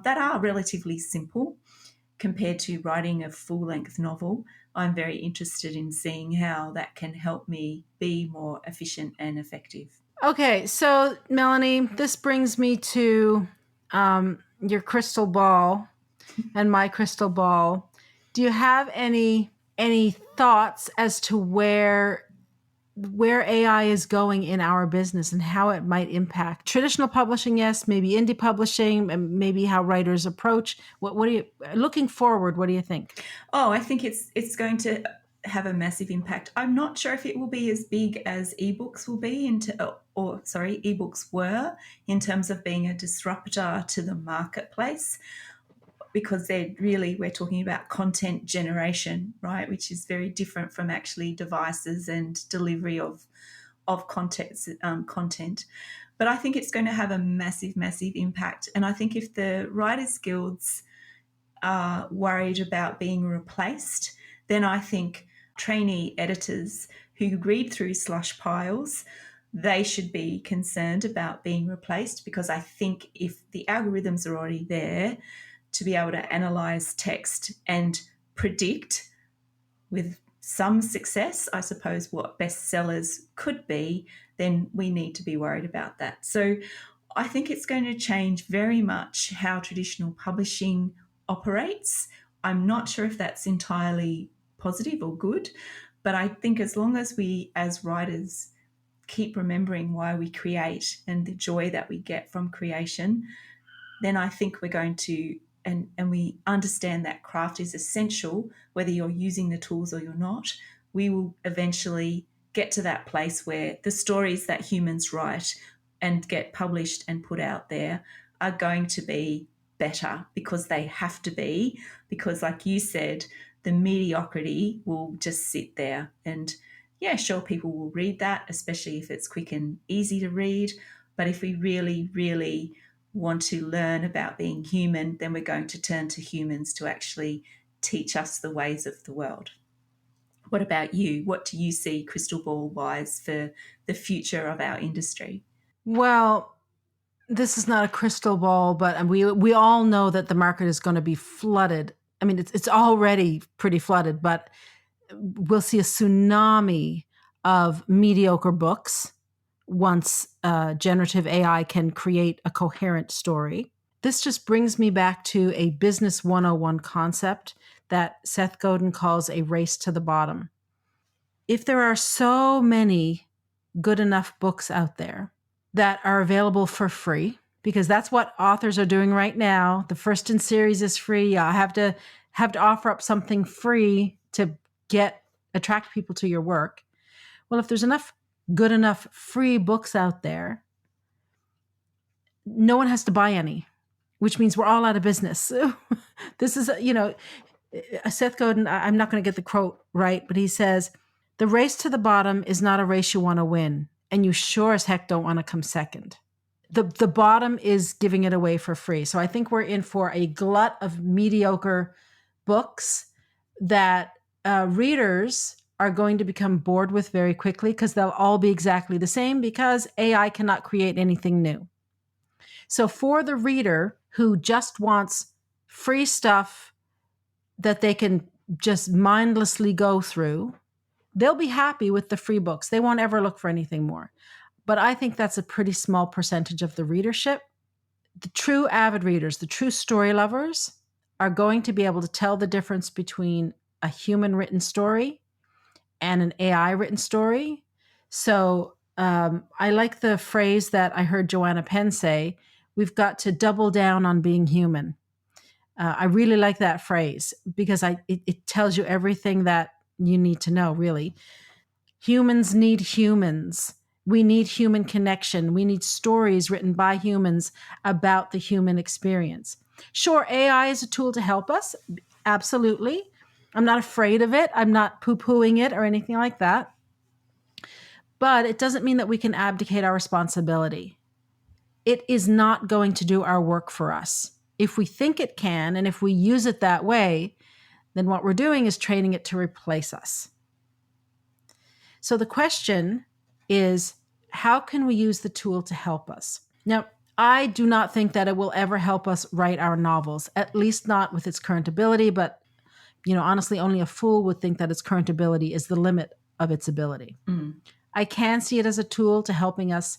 that are relatively simple. compared to writing a full length novel, I'm very interested in seeing how that can help me be more efficient and effective. Okay, so Melanie, this brings me to your crystal ball and my crystal ball. Do you have any thoughts as to where AI is going in our business and how it might impact traditional publishing? Yes, maybe indie publishing, and maybe how writers approach. What do you looking forward? What do you think? Oh, I think it's going to have a massive impact. I'm not sure if it will be as big as ebooks will be ebooks were in terms of being a disruptor to the marketplace, because we're talking about content generation, right, which is very different from actually devices and delivery of content. But I think it's going to have a massive, massive impact. And I think if the writers guilds are worried about being replaced, then I think trainee editors who read through slush piles, they should be concerned about being replaced, because I think if the algorithms are already there to be able to analyze text and predict with some success, I suppose, what bestsellers could be, then we need to be worried about that. So I think it's going to change very much how traditional publishing operates. I'm not sure if that's entirely positive or good, but I think as long as we, as writers, keep remembering why we create and the joy that we get from creation, then I think we're going to, and we understand that craft is essential, whether you're using the tools or you're not, we will eventually get to that place where the stories that humans write and get published and put out there are going to be better, because they have to be, because like you said, the mediocrity will just sit there. And yeah, sure, people will read that, especially if it's quick and easy to read. But if we really, really want to learn about being human, then we're going to turn to humans to actually teach us the ways of the world. What about you? What do you see crystal ball wise for the future of our industry? Well, this is not a crystal ball, but we all know that the market is going to be flooded. I mean, it's already pretty flooded, but we'll see a tsunami of mediocre books once generative AI can create a coherent story. This just brings me back to a business 101 concept that Seth Godin calls a race to the bottom. If there are so many good enough books out there that are available for free, because that's what authors are doing right now. The first in series is free. I have to offer up something free to attract people to your work. Well, if there's enough good enough free books out there, no one has to buy any, which means we're all out of business. This is, Seth Godin, I'm not going to get the quote right, but he says, the race to the bottom is not a race you want to win, and you sure as heck don't want to come second. The bottom is giving it away for free. So I think we're in for a glut of mediocre books that readers are going to become bored with very quickly, because they'll all be exactly the same, because AI cannot create anything new. So for the reader who just wants free stuff that they can just mindlessly go through, they'll be happy with the free books. They won't ever look for anything more. But I think that's a pretty small percentage of the readership. The true avid readers, the true story lovers, are going to be able to tell the difference between a human written story and an AI written story. So I like the phrase that I heard Joanna Penn say, we've got to double down on being human. I really like that phrase, because it tells you everything that you need to know, really. Humans need humans. We need human connection. We need stories written by humans about the human experience. Sure, AI is a tool to help us. Absolutely. I'm not afraid of it. I'm not poo-pooing it or anything like that. But it doesn't mean that we can abdicate our responsibility. It is not going to do our work for us. If we think it can, and if we use it that way, then what we're doing is training it to replace us. So the question is, how can we use the tool to help us? Now, I do not think that it will ever help us write our novels, at least not with its current ability. But, honestly, only a fool would think that its current ability is the limit of its ability. I can see it as a tool to helping us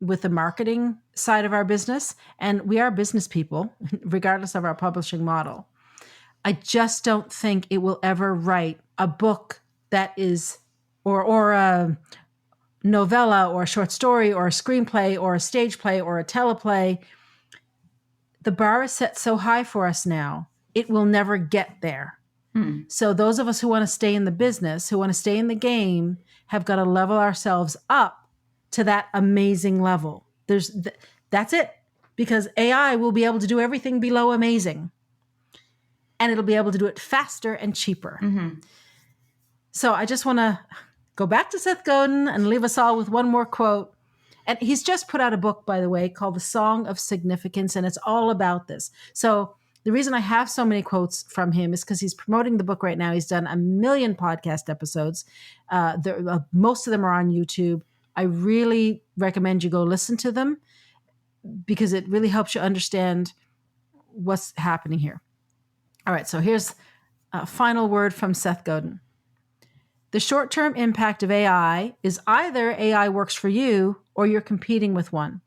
with the marketing side of our business. And we are business people, regardless of our publishing model. I just don't think it will ever write a book that is, or a novella or a short story or a screenplay or a stage play or a teleplay. The bar is set so high for us now, it will never get there. So those of us who want to stay in the business, who want to stay in the game, have got to level ourselves up to that amazing level. That's it. Because AI will be able to do everything below amazing. And it'll be able to do it faster and cheaper. So I just want to go back to Seth Godin and leave us all with one more quote. And he's just put out a book, by the way, called The Song of Significance, and it's all about this. So the reason I have so many quotes from him is because he's promoting the book right now. He's done 1 million podcast episodes. Most of them are on YouTube. I really recommend you go listen to them because it really helps you understand what's happening here. All right, so here's a final word from Seth Godin. The short-term impact of AI is either AI works for you or you're competing with one.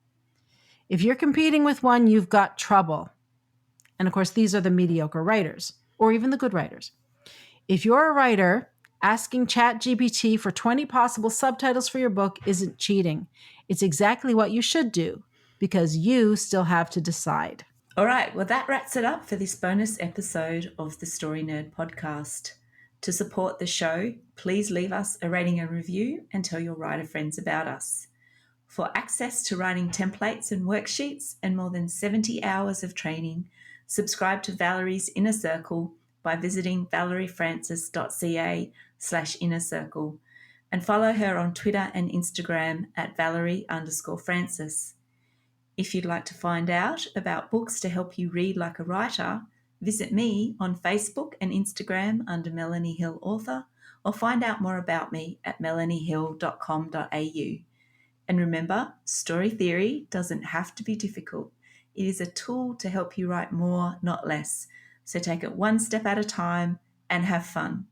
If you're competing with one, you've got trouble. And of course, these are the mediocre writers or even the good writers. If you're a writer, asking ChatGPT for 20 possible subtitles for your book isn't cheating. It's exactly what you should do because you still have to decide. All right, well, that wraps it up for this bonus episode of the Story Nerd podcast. To support the show, please leave us a rating and review and tell your writer friends about us. For access to writing templates and worksheets and more than 70 hours of training, subscribe to Valerie's Inner Circle by visiting valeriefrancis.ca/inner circle and follow her on Twitter and Instagram at Valerie_Francis. If you'd like to find out about books to help you read like a writer, visit me on Facebook and Instagram under Melanie Hill Author, or find out more about me at melaniehill.com.au. And remember, story theory doesn't have to be difficult. It is a tool to help you write more, not less. So take it one step at a time and have fun.